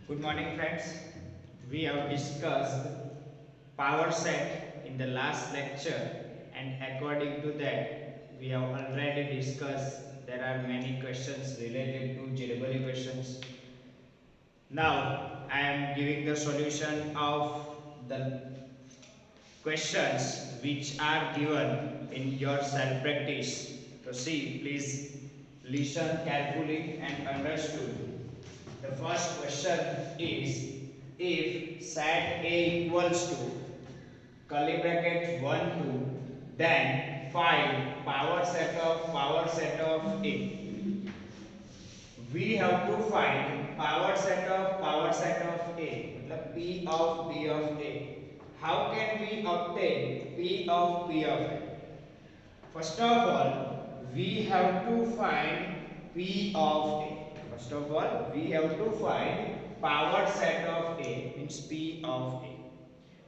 Good morning, friends. We have discussed power set in the last lecture, and according to that, we have already discussed there are many questions related to JEE questions. Now, I am giving the solution of the questions which are given in your self practice. So, see, please listen carefully and understood. The first question is, if set A equals to curly bracket 1 2, then find power set of A. We have to find power set of A, मतलब P of A. How can we obtain P of A? First of all, we have to find P of A. First of all, we have to find power set of A, means P of A.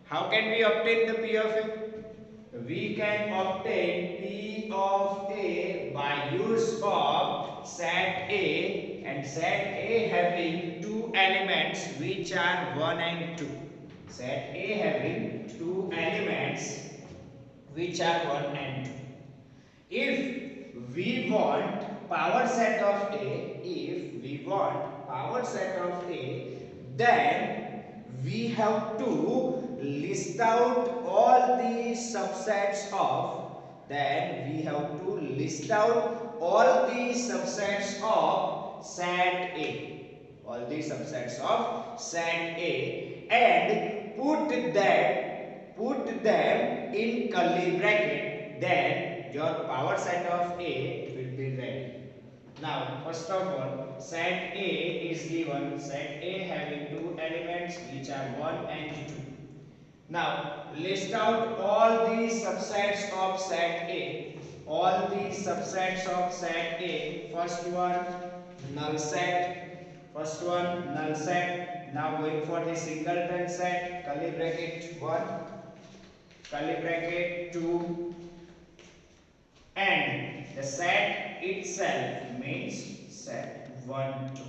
How can we obtain the P of A? We can obtain P of A by use of set A, and set A having two elements which are 1 and 2. Set A having two elements which are 1 and 2. If we want power set of A, then we have to list out all the subsets of set A. All the subsets of set A, and put them in curly bracket, then your power set of A will be ready. Now, first of all, set A is given, set A having two elements which are 1 and 2. Now, list out all the subsets of set A. All the subsets of set A. First one, null set. Now going for the singleton set, curly bracket 1, curly bracket 2, and the set itself means set 1 2.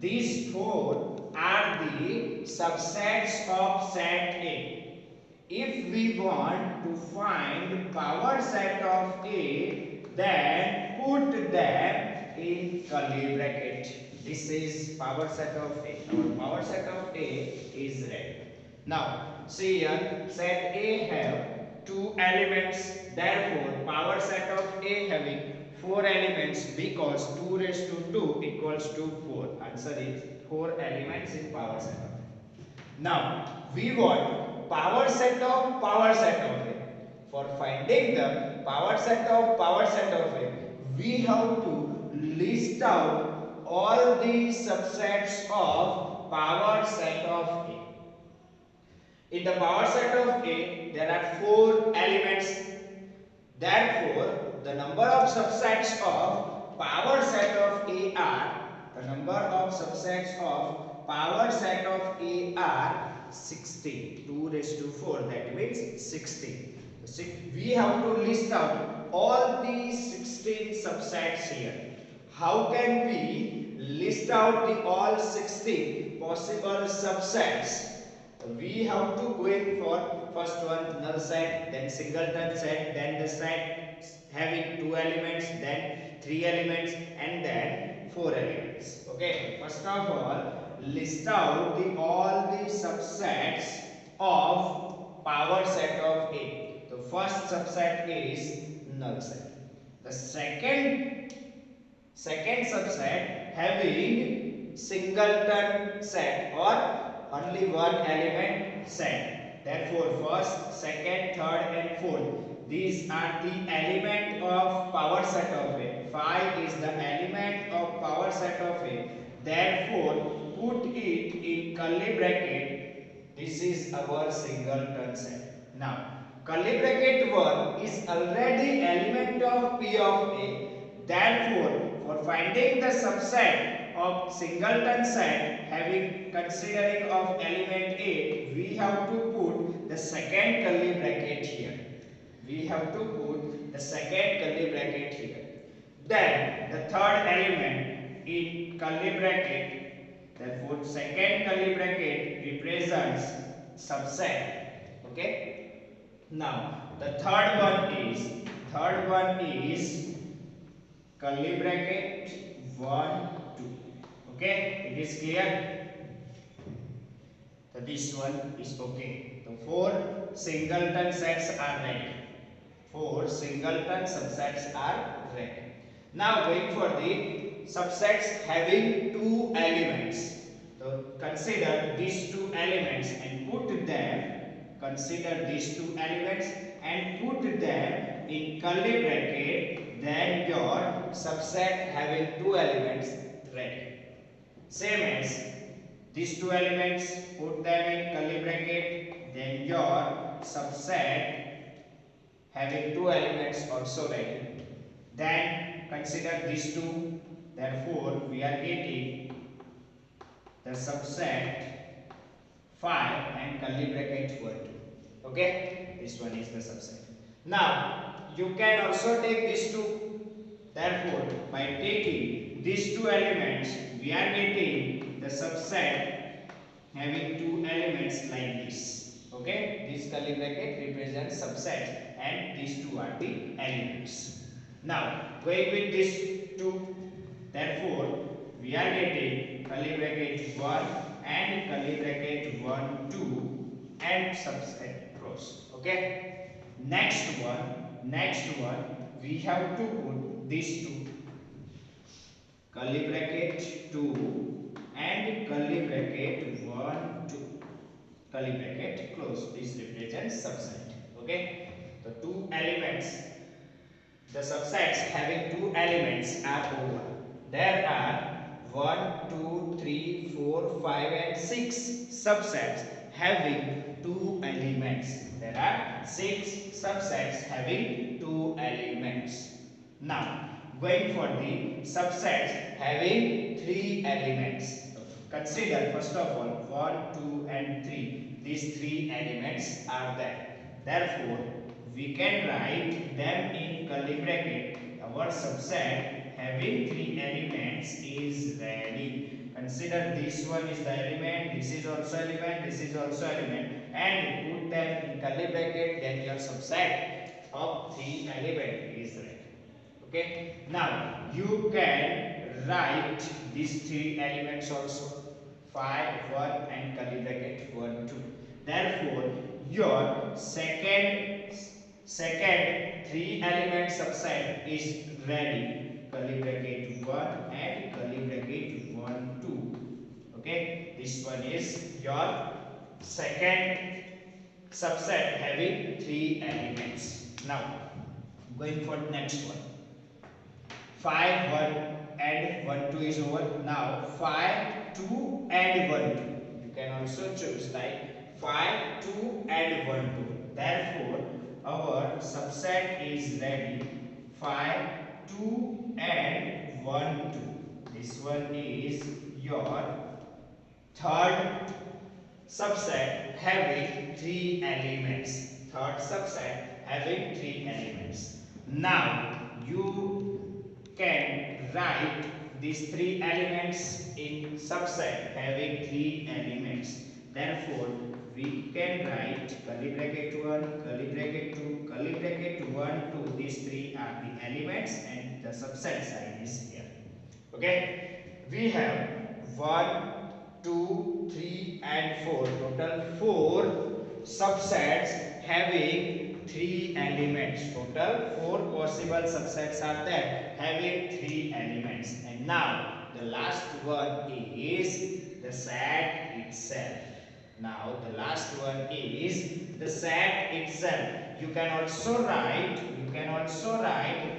These four are the subsets of set A. If we want to find power set of A, then put them in curly bracket. This is power set of A. Our power set of A is ready. Now, see here, set A have two elements. Therefore, power set of A having 4 elements, because 2 raised to 2 equals to 4. Answer is 4 elements in power set of A. Now, we want power set of A. For finding the power set of A, we have to list out all the subsets of power set of A. In the power set of A, there are 4 elements. Therefore, the number of subsets of power set of A are 16. 2 raised to 4, that means 16. We have to list out all these 16 subsets here. How can we list out the all 16 possible subsets? We have to go in for first one, null set, then singleton set, then the set having 2 elements, then 3 elements, and then 4 elements. Okay, first of all, list out all the subsets of power set of A. The first subset is null set. The second subset having singleton set or only one element set. Therefore, first, second, third, and fourth, these are the element of power set of A. 5 is the element of power set of A. Therefore, put it in curly bracket. This is our singleton set. Now, curly bracket 1 is already element of P of A. Therefore, for finding the subset of singleton set having considering of element A, we have to put the second curly bracket here. Then the third element in curly bracket Therefore, second curly bracket represents subset. Okay. Now, the third one is curly bracket 1 2. Okay, it is clear. So this one is okay. The four singleton sets are ready. Four singleton subsets are ready. Now going for the subsets having two elements. So consider these two elements and put them. Consider these two elements and put them in curly bracket. Then your subset having two elements ready. Same as these two elements, put them in curly bracket, then your subset having two elements also ready. Then consider these two, therefore we are getting the subset 5 and curly bracket 1 2. Okay, this one is the subset. Now you can also take these two, therefore by taking these two elements we are getting the subset having two elements like this. Okay, this curly bracket represents subset and these two are the elements. Now going with these two, therefore we are getting curly bracket 1 and curly bracket 1 2 and subset close. Okay, next one we have to put these two, curly bracket 2 and curly bracket 1 2, curly bracket close. This represents subset. Okay, the two elements, the subsets having two elements are over. There are 1 2 3 4 5 and 6 subsets having two elements. There are 6 subsets having two elements. Now going for the subsets having three elements. Consider first of all 1 2 and 3. These three elements are there. Therefore we can write them in curly bracket. Our subset having three elements is ready. Consider this one is the element, this is also element, this is also element, and put them in curly bracket. Then your subset of three element is ready. Okay, now you can write these three elements also, 5 1 and curly bracket 1 2. Therefore your second three element subset is ready, curly bracket 1 and curly bracket 1 2. Okay, this one is your second subset having three elements. Now going for next one, 5 1 and 1 2 is over. Now 5 2 and 1 2, you can also choose like 5 2 and 1 2. Therefore our subset is ready, 5 2 and 1 2. This one is your third subset having three elements. Third subset having three elements. Now you can write these three elements in subset having three elements. Therefore we can write curly bracket 1 curly bracket 2 curly bracket 1 2. These three are the elements and the subset sign is here. Okay, we have 1 2 3 and 4, total 4 subsets having three elements. Total 4 possible subsets are there having three elements. And now the last one is the set itself. Now the last one is the set itself. You can also write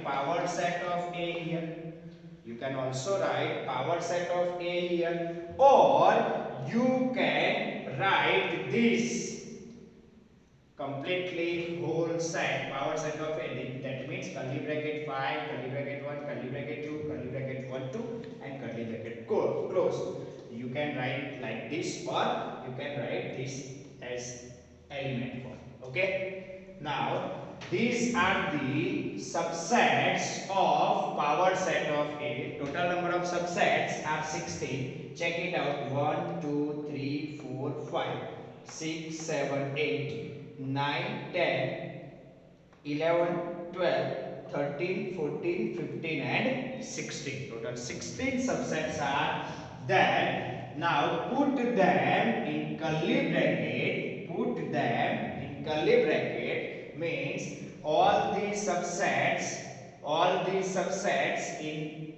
power set of A here. You can also write power set of A here, or you can write this completely whole set, power set of A. That means curly bracket 5, curly bracket 1, curly bracket 2, curly bracket 1 2 and curly bracket close. You can write like this, or you can write this as element form. Okay, now these are the subsets of power set of A. Total number of subsets are 16. Check it out. 1, 2, 3, 4, 5, 6, 7, 8, 9, 10, 11, 12, 13, 14, 15 and 16. Total 16 subsets are there. Now put them in curly bracket. Put them in curly bracket means all these subsets in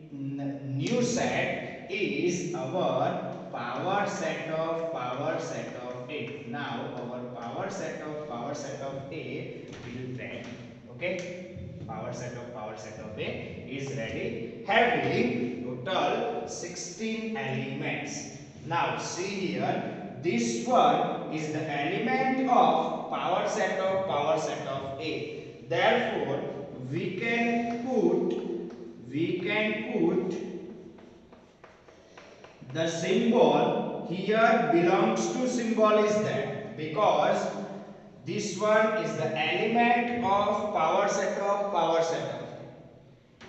new set is our power set of A. Now our power set of A will ready. Okay, power set of A is ready, having total 16 elements. Now see here, this one is the element of power set of A. Therefore we can put the symbol here belongs to symbol is there, because this one is the element of power set of.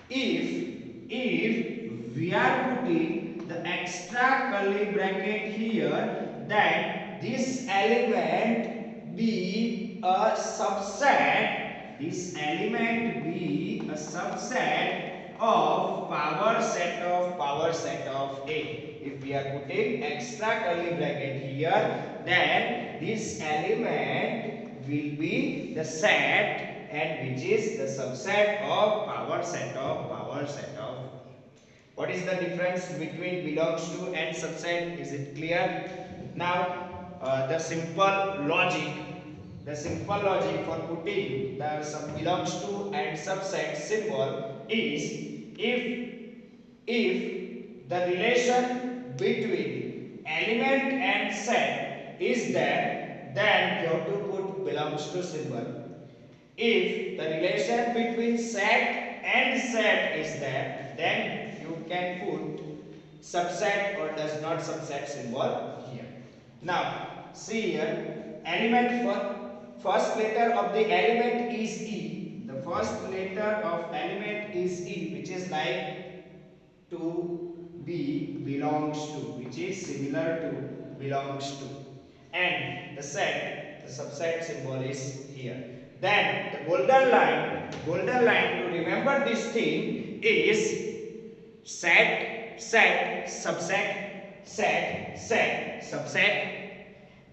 If we are putting the extra curly bracket here, then this element be a subset. This element be a subset of power set of A. If we are putting extra curly bracket here, then this element will be the set, and which is the subset of power set of. What is the difference between belongs to and subset? Is it clear? Now the simple logic for putting the belongs to and subset symbol is, if the relation between element and set is there, then you have to put belongs to symbol. If the relation between set and set is there, then you can put subset or does not subset symbol here. Now see here, element first letter of the element is E. The first letter of element is E, which is like to be belongs to, which is similar to belongs to, and the subset symbol is here. Then the golden line to remember this thing is set, subset, subset,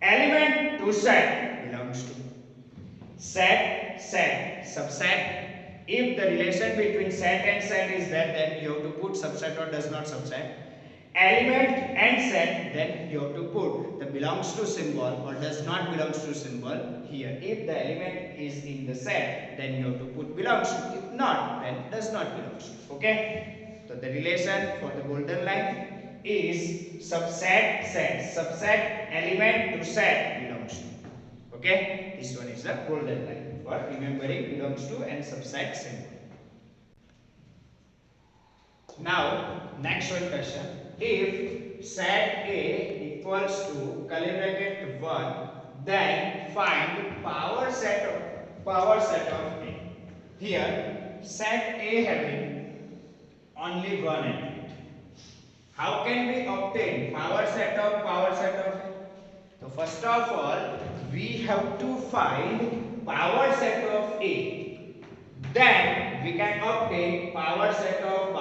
element to set belongs to, set, subset. If the relation between set and set is there, then you have to put subset or does not subset. Element and set, then you have to put the belongs to symbol or does not belongs to symbol here. If the element is in the set, then you have to put belongs to. If not, then does not belongs to. Okay. So the relation for the golden line is subset element to set belongs to. Okay. This one is the golden line for remembering belongs to and subset symbol. Now next one question. If set A equals to curly bracket 1, then find power set of A. Here set A having only one element. How can we obtain power set of A? So first of all, we have to find power set of A. Then we can obtain power set of A.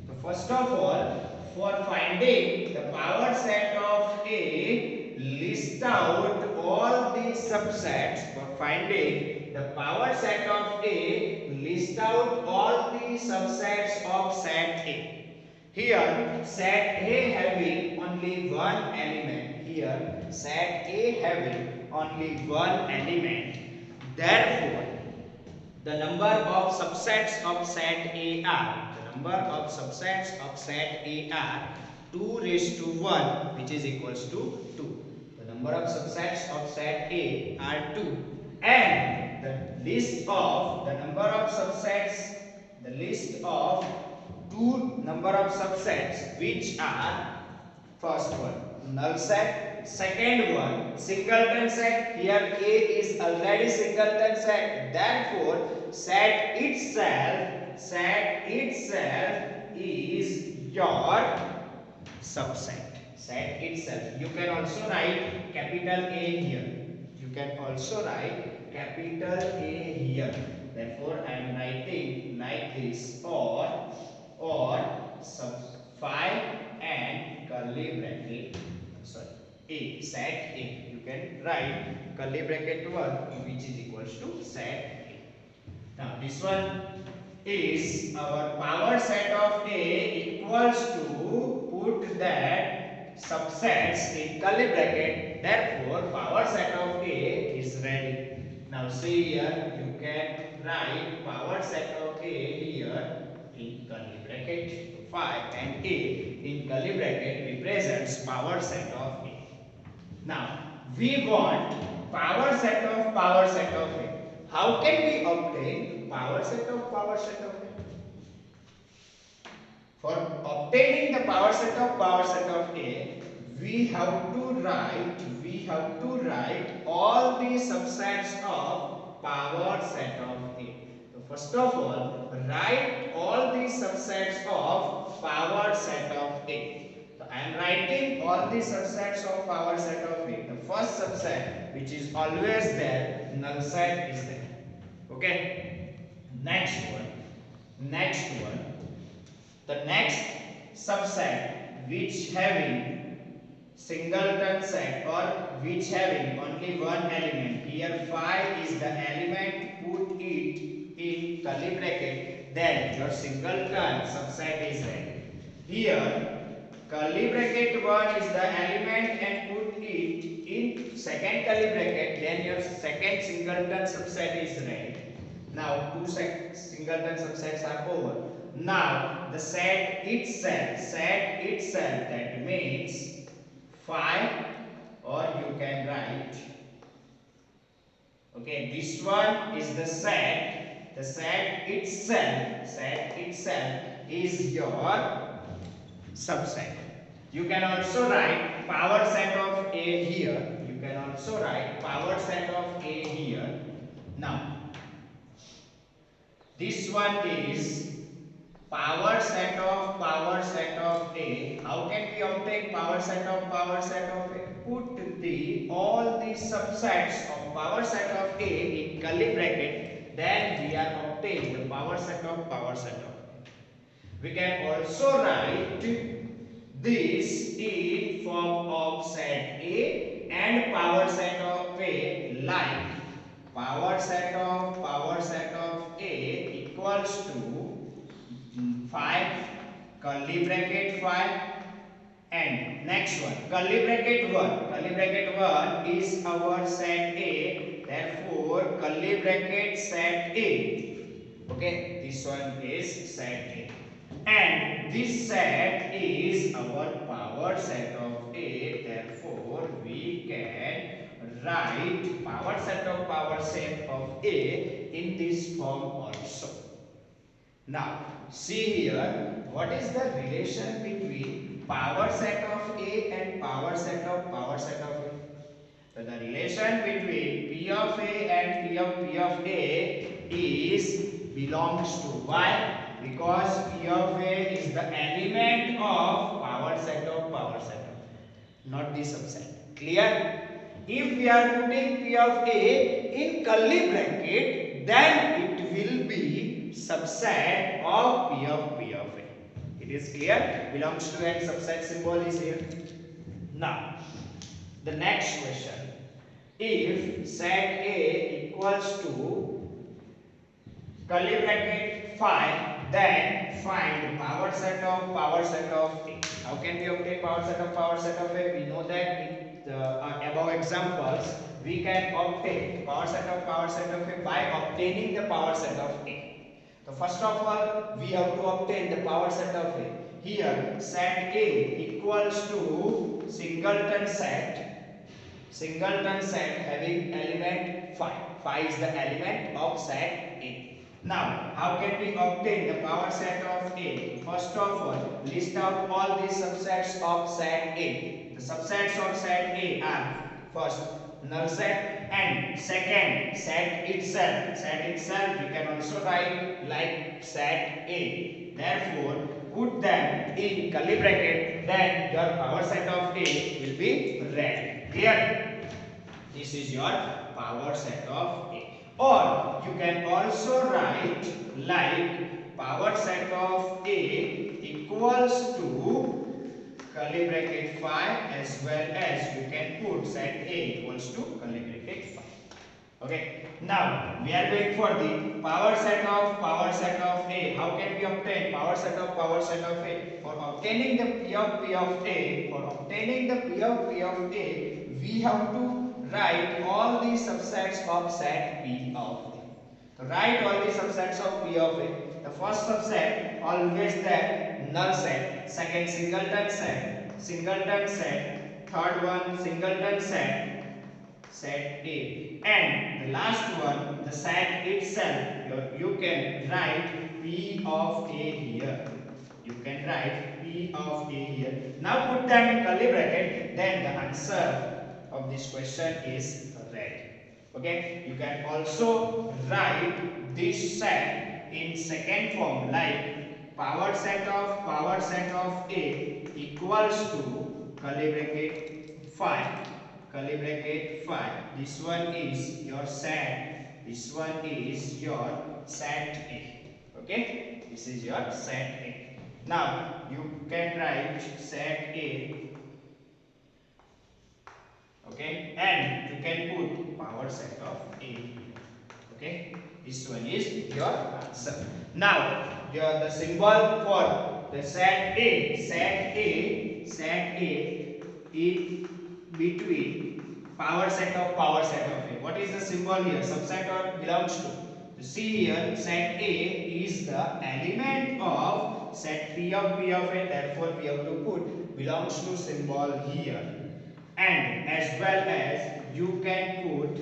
So first of all, for finding the power set of A, list out all the subsets. For finding the power set of A, list out all the subsets of set A. Here set A having only one element. Here set A having only one element. Therefore, the number of subsets of set A are, 2 raised to 1, which is equals to 2. The number of subsets of set A are 2, and the list of the number of subsets, the list of 2 number of subsets, which are first one null set, second one singleton set. Here A is already singleton set, therefore set itself your subset. Set itself. You can also write capital A here. You can also write capital A here. Therefore, I am writing like this, or sub phi and curly bracket. Sorry, A, set A. You can write curly bracket 1, which is equals to set A. Now this one is our power set of A equals to put that subsets in curly bracket. Therefore, power set of A is ready. Now see here, you can write power set of A here in curly bracket 5, and A in curly bracket represents power set of A. Now we want power set of A. How can we obtain power set of A? For obtaining the power set of A, we have to write all the subsets of power set of A. So first of all, write all the subsets of power set of A. So I am writing all the subsets of power set of A. The first subset, which is always there, null set is there. Okay. Next one. The next subset which having singleton set or which having only one element. Here phi is the element, put it in curly bracket, then your singleton subset is ready. Here curly bracket 1 is the element and put it in second curly bracket, then your second singleton subset is ready. Now two singleton subsets are over. Now the set itself, that means phi, or you can write, okay, this one is the set itself is your subset. You can also write power set of A here. Now this one is power set of A. How can we obtain power set of A? Put all the subsets of power set of A in curly bracket, then we are obtain the power set of A. We can also write this in form of set A and power set of A, like power set of A equals to 5 curly bracket 5, and next one curly bracket 1 is our set A, therefore curly bracket set A. Okay, this one is set A, and this set is our power set of A, therefore we can write power set of A in this form also. Now see here, what is the relation between power set of A and power set of A? So the relation between P of A and P of A is belongs to, why? Because P of A is the element of power set of, not the subset. Clear? If we are putting P of A in curly bracket, then it will be subset of P of A. It is clear? Belongs to and subset symbol is here. Now, the next question. If set A equals to curly bracket 5, then find power set of A. How can we obtain power set of A? We know that in the above examples, we can obtain power set of A by obtaining the power set of A. So first of all, we have to obtain the power set of A. Here set A equals to singleton set having element 5. 5 is the element of set A. Now, how can we obtain the power set of A? First of all, list out all the subsets of set A. The subsets of set A are first null set, and second set itself. Set itself we can also write like set A. Therefore, put them in curly bracket, then your power set of A will be red. Clear? This is your power set of A. Or you can also write like power set of A equals to curly bracket 5, as well as you can put set A equals to curly bracket 5. Okay. Now we are going for the power set of A. How can we obtain power set of A? For obtaining the P of A, we have to write all the subsets of set P of A. So write all the subsets of P of A. The first subset always there null set, second singleton set, third one singleton set A, and the last one the set itself. You can write P of A here. Now put them in curly bracket, then the answer of this question is red. Okay, you can also write this set in second form like power set of A equals to curly bracket 5. This one is your set A. Okay, this is your set A. Now you can write set A. Okay, and you can put power set of A. Okay, this one is your answer. Now the symbol for the set A is between power set of A. What is the symbol here? Subset or belongs to? You see here, set A is the element of set P of A. Therefore, we have to put belongs to symbol here, and as well as you can put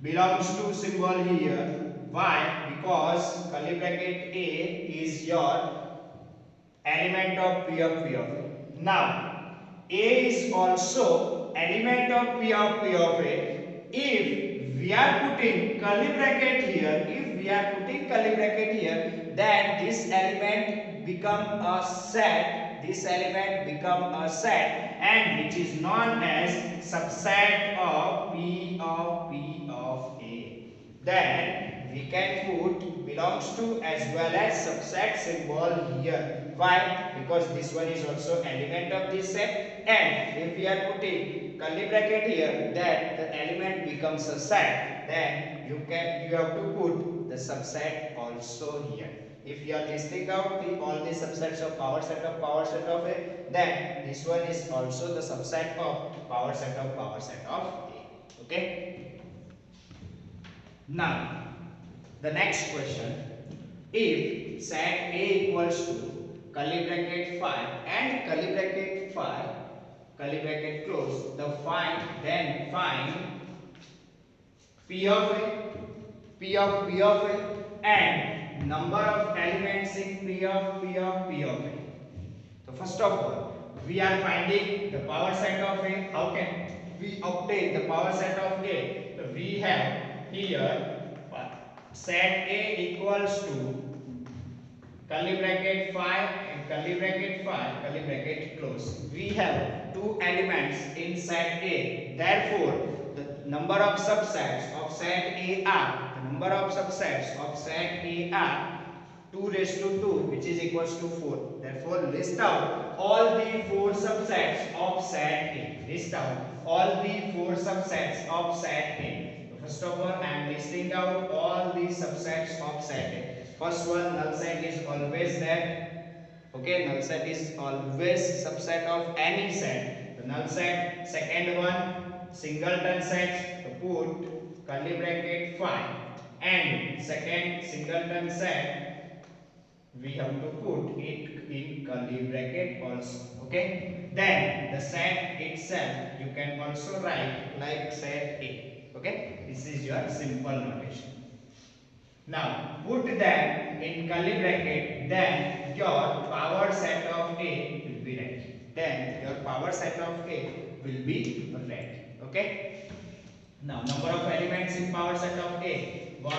belongs to symbol here. Why? Because curly bracket A is your element of P of A. Now, A is also element of P of A. If we are putting curly bracket here, then this element become a set. And which is known as subset of P of A. Then we can put belongs to as well as subset symbol here. Why? Because this one is also element of this set, and if we are putting curly bracket here, then the element becomes a set. Then you have to put the subset also here. If you are listing out all the subsets of power set of A, then this one is also the subset of power set of A. Okay. Now the next question: if set A equals to curly bracket 5 and curly bracket close, find P of A and number of elements in P of A. So first of all, we are finding the power set of A. How can we obtain the power set of A? So we have here set A equals to curly bracket 5 and curly bracket close. We have two elements in set A. Therefore, the number of subsets of set A are 2 raised to 2, which is equals to 4. Therefore, list out all the 4 subsets of set A. First of all, I am listing out all the subsets of set A. First one, null set is always there. Okay, null set is always subset of any set. The null set. Second one, singleton set. So put curly bracket 5. And second singleton set, we have to put it in curly bracket also. Okay. Then the set itself you can also write like set A. Okay. This is your simple notation. Now put them in curly bracket, then your power set of A will be red. Okay. Now, number of elements in power set of A, 1,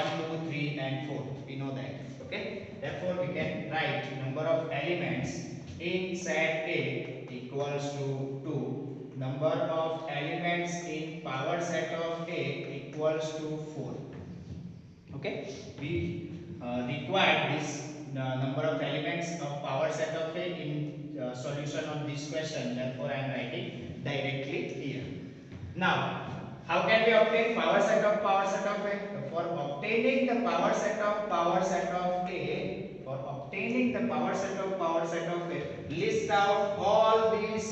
2, 3 and 4. We know that. Okay. Therefore, we can write number of elements in set A equals to 2. Number of elements in power set of A equals to 4. Okay. We required this number of elements of power set of A in solution of this question. Therefore, I am writing directly here. Now, how can we obtain power set of A? For obtaining the power set of A, list out all these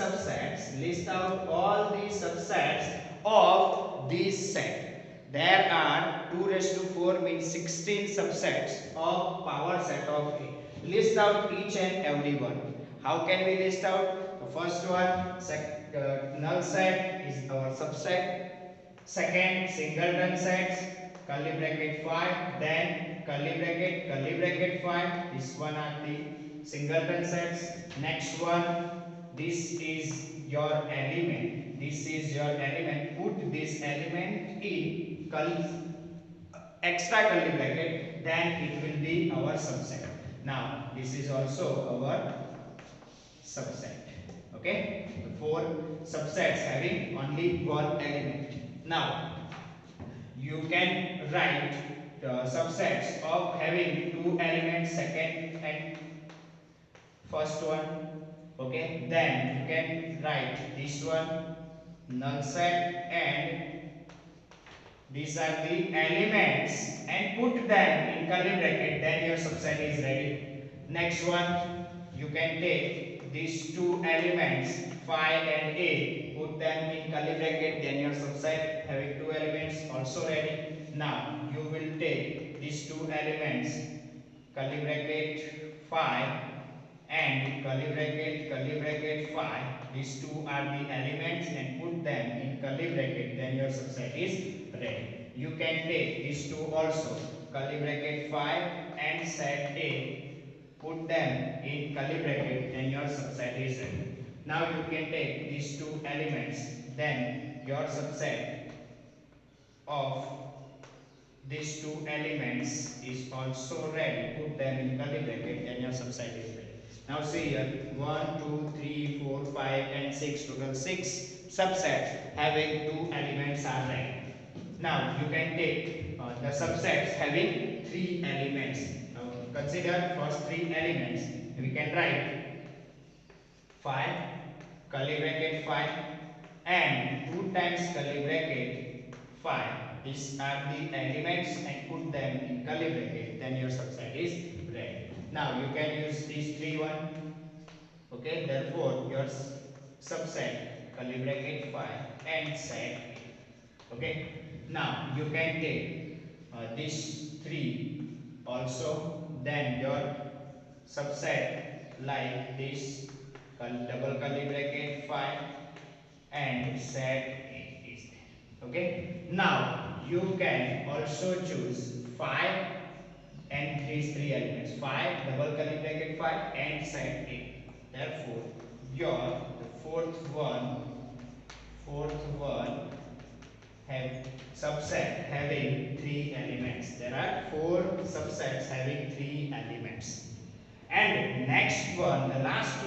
subsets. Of this set. There are 2 raised to 4 means 16 subsets of power set of A. List out each and every one. How can we list out? The first one, null set is our subset. Second, singleton sets, curly bracket 5, then curly bracket 5. This one are the singleton sets. Next one, this is your element. Put this element in extra curly bracket, then it will be our subset. Now, this is also our subset. Okay, the 4 subsets having only one element. Now, you can write the subsets of having 2 elements, second and first one. Okay, then you can write this one null set, and these are the elements, and put them in curly bracket, then your subset is ready. Next one, you can take these 2 elements phi and A, put them in curly bracket, then your subset having 2 elements also ready. Now you will take these 2 elements curly bracket phi and curly bracket phi. These 2 are the elements, and put them in curly bracket, then your subset is ready. You can take these 2 also, curly bracket phi and set A, put them in curly bracket, then your subset is ready. Now you can take these 2 elements, then your subset of these 2 elements is also ready. Put them in curly bracket, then your subset is ready. Now see here, 1, 2, 3, 4, 5 and 6, total 6 subsets having 2 elements are ready. Now you can take the subsets having 3 elements. Now consider first 3 elements. We can write 5 curly bracket 5 and 2 times curly bracket 5. These are the elements, and put them in curly bracket, then your subset is ready. Now you can use these 3 one. Okay, therefore your subset curly bracket 5 and set. Okay, now you can take these 3 also, then your subset like this double curly bracket 5 and set A is there. Okay, now you can also choose 5 and these 3 elements, 5 double curly bracket 5 and set A. Therefore your fourth one have subset having 3 elements. There are 4 subsets having 3 elements. And next one, the last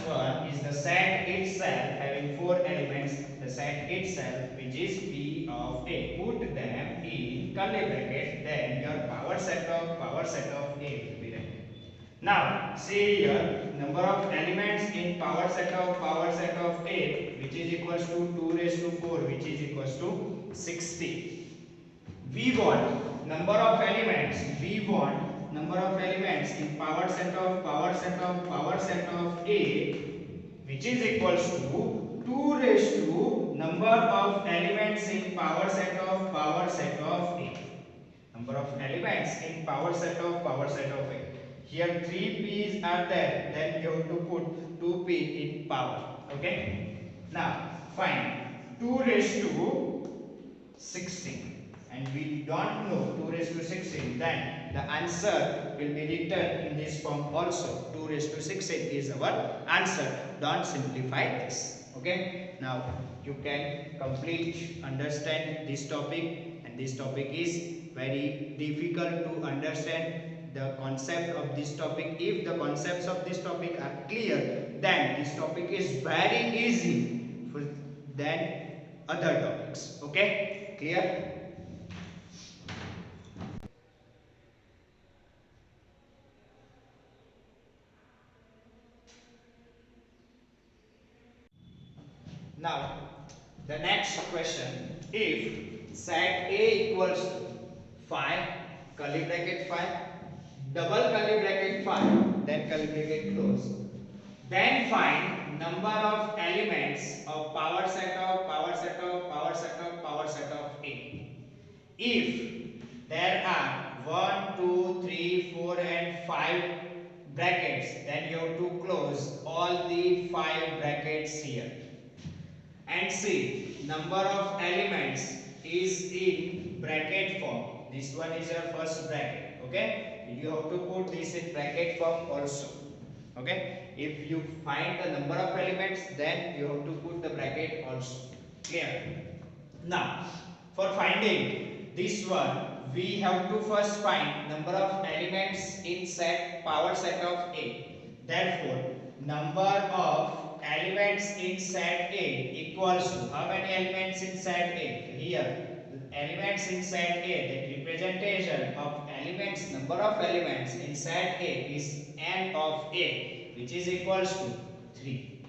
one is the set itself having 4 elements. The set itself, which is P of A. Put them in curly bracket, then your power set of A will be ready. Now see here, number of elements in power set of A, which is equals to 2 raised to 4, which is equals to 60. We want number of elements in power set of A, which is equals to 2 raised to number of elements in power set of A. Number of elements in power set of A. Here 3 P's are there, then you have to put 2P in power. Okay. Now find 2 raised to 16. And we don't know 2 raised to 16, then the answer will be written in this form also. 2 raised to 16 is our answer. Don't simplify this. Okay, now you can complete understand this topic, and this topic is very difficult to understand the concept of this topic. If the concepts of this topic are clear, then this topic is very easy than other topics. Okay, clear? Now, the next question, if set A equals to 5, curly bracket 5, double curly bracket 5, then curly bracket close, then find number of elements of power set of power set of power set of power set of A. If there are 1, 2, 3, 4 and 5 brackets, then you have to close all the 5 brackets here. And see, number of elements is in bracket form. This one is your first bracket. Okay, you have to put this in bracket form also. Okay, if you find the number of elements, then you have to put the bracket also. Clear? Now, for finding this one, we have to first find number of elements in set power set of A. Therefore, number of elements in set A equals to how many elements in set A? Here, elements in set A, the representation of elements, number of elements in set A is n of A, which is equals to 3.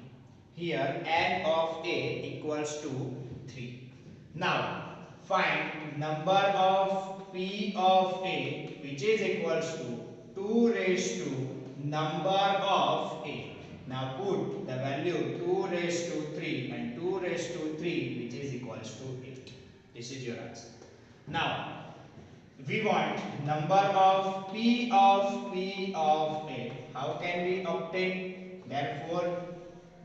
Here, n of A equals to 3. Now, find number of P of A, which is equals to 2 raised to number of A. Now put the value 2 raised to 3 and 2 raised to 3, which is equals to 8. This is your answer. Now we want number of P of A. How can we obtain? Therefore,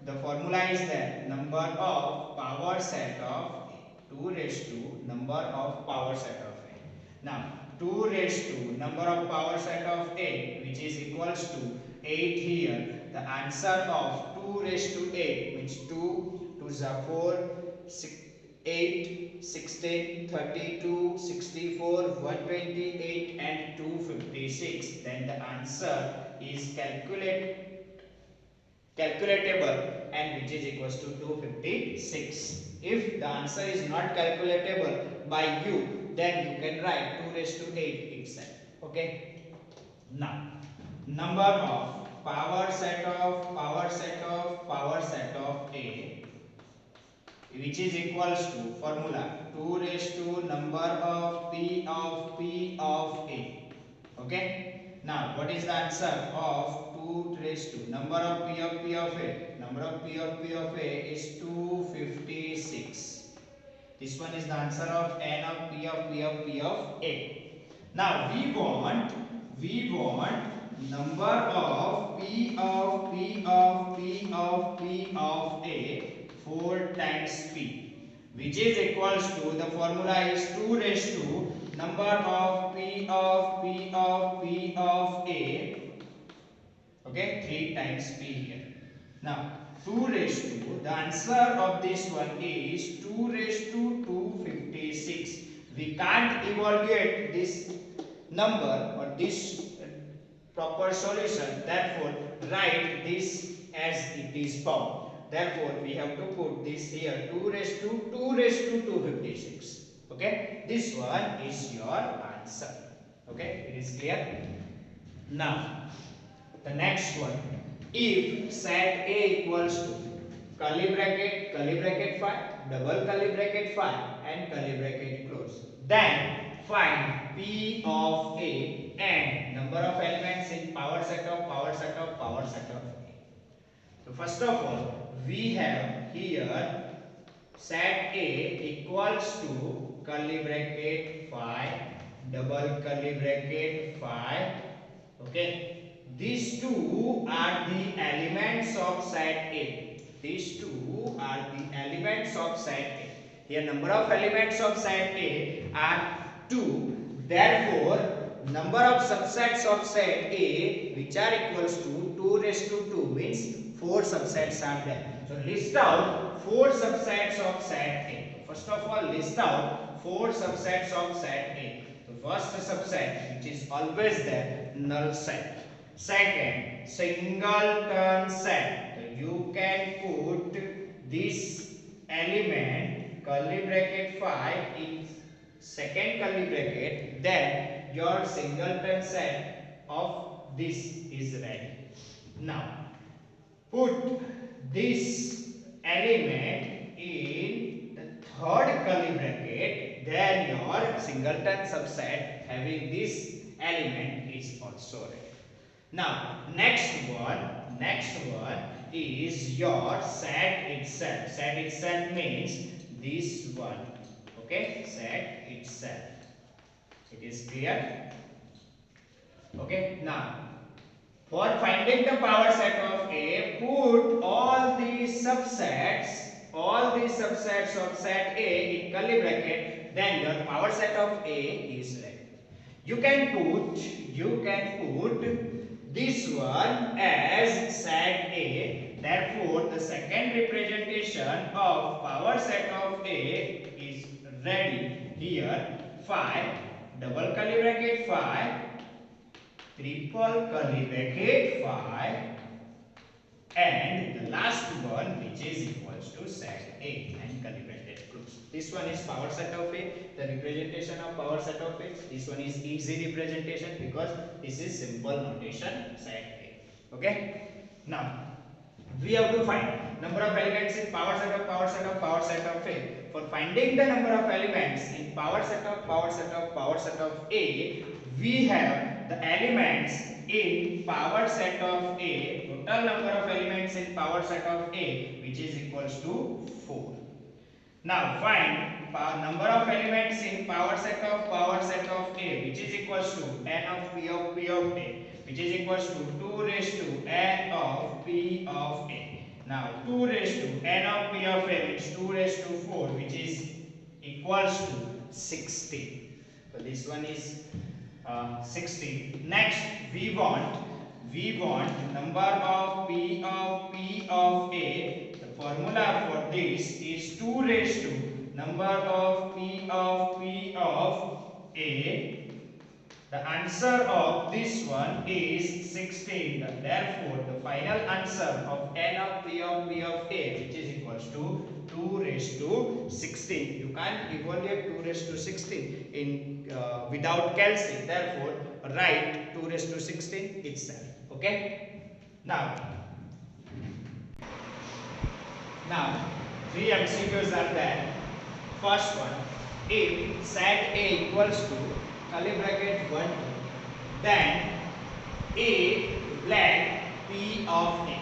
the formula is that number of power set of A. 2 raised to number of power set of A. Now 2 raised to number of power set of A, which is equals to 8 here. The answer of 2 raised to 8 means 2 to the 4, 8, 16, 32, 64, 128 and 256. Then the answer is calculatable, and which is equals to 256. If the answer is not calculatable by you, then you can write 2 raised to 8 itself. Okay. Now, number of power set of A, which is equals to formula 2 raised to number of P of A. Okay. Now, what is the answer of 2 raised to number of P of A? Number of P of A is 256. This one is the answer of n of P of A. Now we want number of P of A 4 times P, which is equals to, the formula is 2 raised to number of P of A, okay, 3 times P here. Now 2 raised to, the answer of this one is 2 raised to 256. We can't evaluate this number or this proper solution, therefore write this as it is found. Therefore we have to put this here 2 raised to 256. Okay, this one is your answer. Okay, it is clear. Now the next one, if set A equals to curly bracket 5, double curly bracket 5 and curly bracket close, then find P of A and number of elements in power set of A. So first of all, we have here set A equals to curly bracket 5, double curly bracket 5. Okay. These two are the elements of set A. These two are the elements of set A. Here number of elements of set A are 2. Therefore, number of subsets of set A which are equals to 2 raised to 2 means 4 subsets are there. So list out 4 subsets of set A. First of all, list out 4 subsets of set A. The first subset, which is always there, null set. Second, singleton set. So you can put this element curly bracket 5 in second curly bracket, then your singleton set of this is ready. Now put this element in the third curly bracket, then your singleton subset having this element is also ready. Now next one is your set itself. Set itself means this one. Okay, set itself. It is clear? Okay, now for finding the power set of A, put all these subsets of set A in curly bracket, then your power set of A is ready. You can put this one as set A. Therefore, the second representation of power set of A is ready. Here 5 double curly bracket 5 triple curly bracket 5 and the last one which is equals to set A and curly bracket close. This one is power set of A, the representation of power set of A. This one is easy representation because this is simple notation set A. Okay. Now we have to find number of elements in power set of A. For finding the number of elements in power set of A, we have the elements in power set of A, total number of elements in power set of A, which is equals to 4. Now find number of elements in power set of A, which is equals to n of P of A, which is equals to 2 raised to n of P of A. Now 2 raised to n of P of A means 2 raised to 4, which is equals to 60. So this one is 60. Next we want number of P of A. The formula for this is 2 raised to number of P of A. The answer of this one is 16. Therefore, the final answer of n of P of A, which is equals to 2 raised to 16. You can't evaluate 2 raised to 16 in without calculating. Therefore, write 2 raised to 16 itself. Okay. Now 3 MCQs are there. First one, if set A equals to curly bracket 1 then A blank P of A.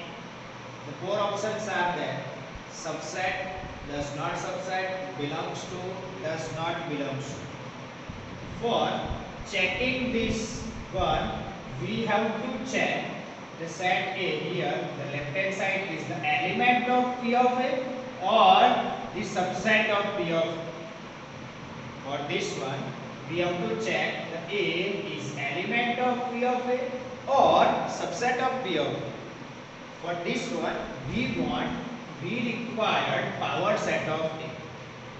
The 4 options are there. Subset, does not subset, belongs to, does not belongs to. For checking this one, we have to check the set A here. The left hand side is the element of P of A or the subset of P of A. For this one, we have to check the A is element of P of A or subset of P of A. For this one, we required power set of A.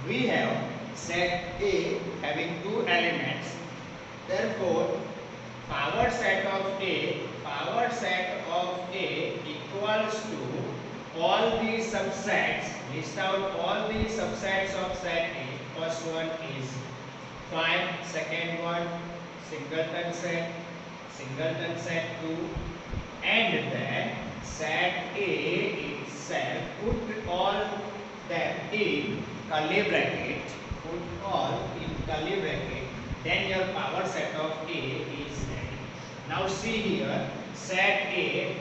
We have set A having 2 elements. Therefore, power set of A equals to all the subsets. List out all the subsets of set A. First one is 5, second one singleton set 2, and then set A itself, put all them in curly bracket, then your power set of A is ready. Now see here, set A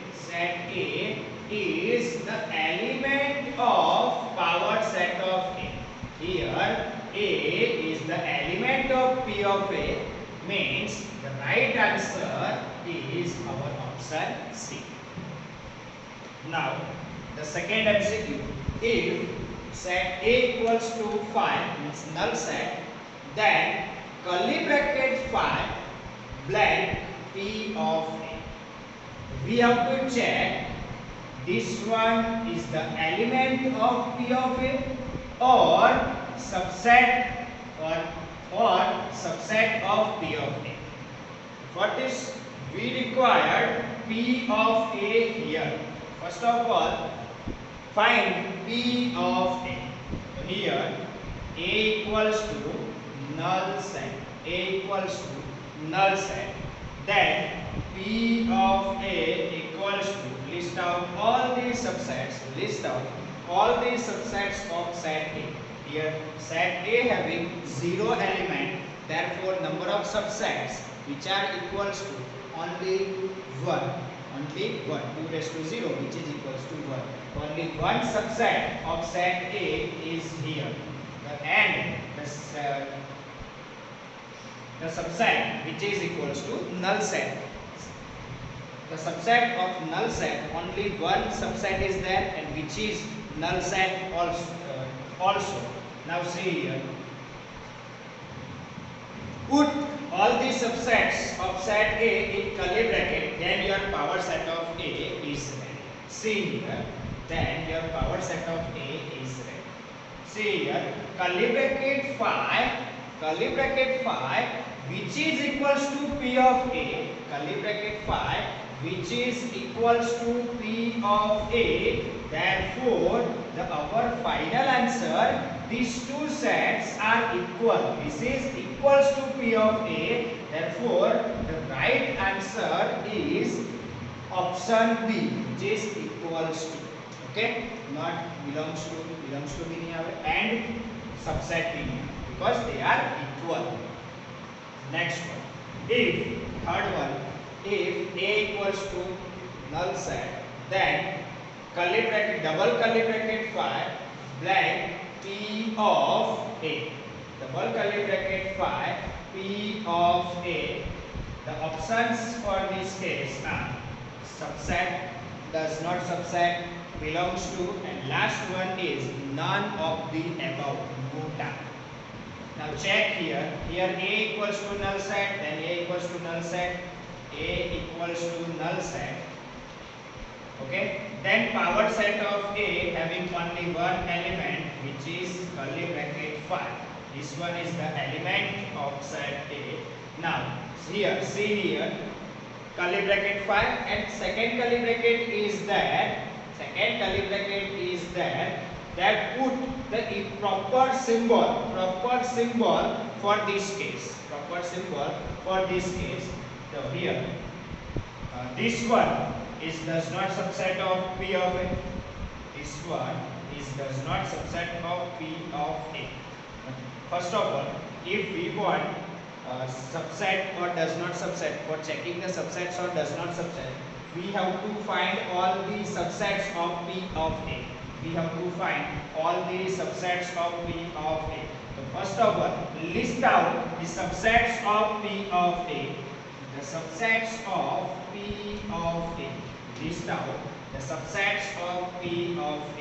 is the element of power set of A. Here A is the element of P of A, means the right answer is our option C. Now the second MCQ, if set A equals to 5 means null set, then curly bracket 5 blank P of A. We have to check this one is the element of P of A or subset or subset of P of A. For this we require P of A here. First of all, find P of A. So here A equals to null set. A equals to null set. Then P of A equals to, list out all these subsets. List out all these subsets of set A. Here set A having 0 element. Therefore number of subsets which are equals to only 1. Only 1. 2 raised to 0 which is equals to 1. Only one subset of set A is here. And the subset which is equals to null set. The subset of null set, only one subset is there and which is null set also. Now see here. Put all the subsets of set A in curly bracket, then your power set of A is ready. See here, then your power set of A is ready. See here, curly bracket 5, which is equals to P of A, curly bracket 5, which is equals to P of A. Therefore, our final answer, these two sets are equal. This is equals to P of A. Therefore, the right answer is option B, which is equals to. Okay, not belongs to भी नहीं आवे and subset भी नहीं आवे because they are equal. Next one, if third one, if A equals to null set, then curly bracket, double curly bracket 5 blank P of A, double curly bracket 5 P of A. The options for this case are subset, does not subset, belongs to, and last one is none of the above, nota. Now check here. Here A equals to null set, then A equals to null set, A equals to null set. Okay. Then power set of A having only one element, which is curly bracket 5. This one is the element of set A. Now here, see here, curly bracket 5 and second curly bracket is there. Second curly bracket is there. That put the proper symbol for this case. Proper symbol for this case. So here, this one is does not subset of P of A. This one is does not subset of P of A. First of all, if we want subset or does not subset, for checking the subsets or does not subset, we have to find all the subsets of P of A. We have to find all the subsets of P of A. So first of all, list out the subsets of P of A. The subsets of P of A. List out the subsets of P of A.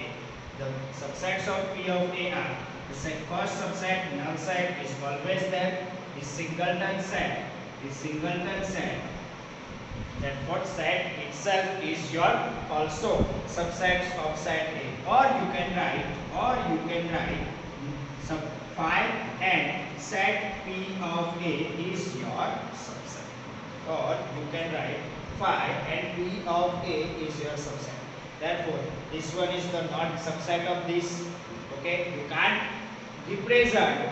The subsets of P of A are the first subset, null set, is always there. The singleton set, that what set itself is your also subsets of set A. Or you can write sub 5 and set P of A is your subset. Or you can write 5 and P of A is your subset. Therefore, this one is the not subset of this. Okay, you can't represent.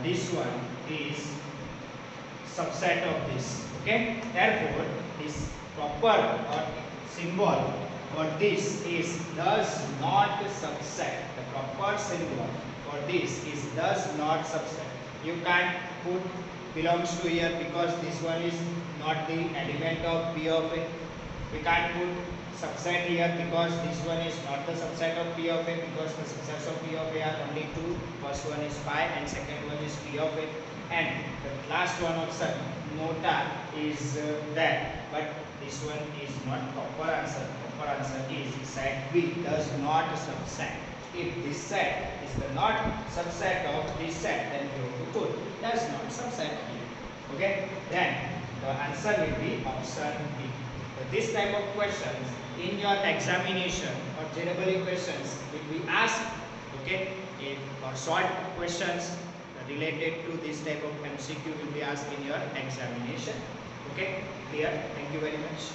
This one is subset of this. Okay, therefore this proper or symbol for this is does not subset. The proper symbol for this is does not subset. You can't put belongs to here because this one is not the element of P of A. We can't put subset here because this one is not the subset of P of A, because the subsets of P of A are only two. First one is 5 and second one is P of A, and the last one option nota is there, but this one is not proper answer. Proper answer is set B does not subset. If this set is the not subset of this set, then we have to put does not subset here. Okay, then the answer will be option B. So this type of questions in your examination or generally questions will be asked. Okay, if or short questions related to this type of MCQ will be asked in your examination. Okay, clear? Thank you very much.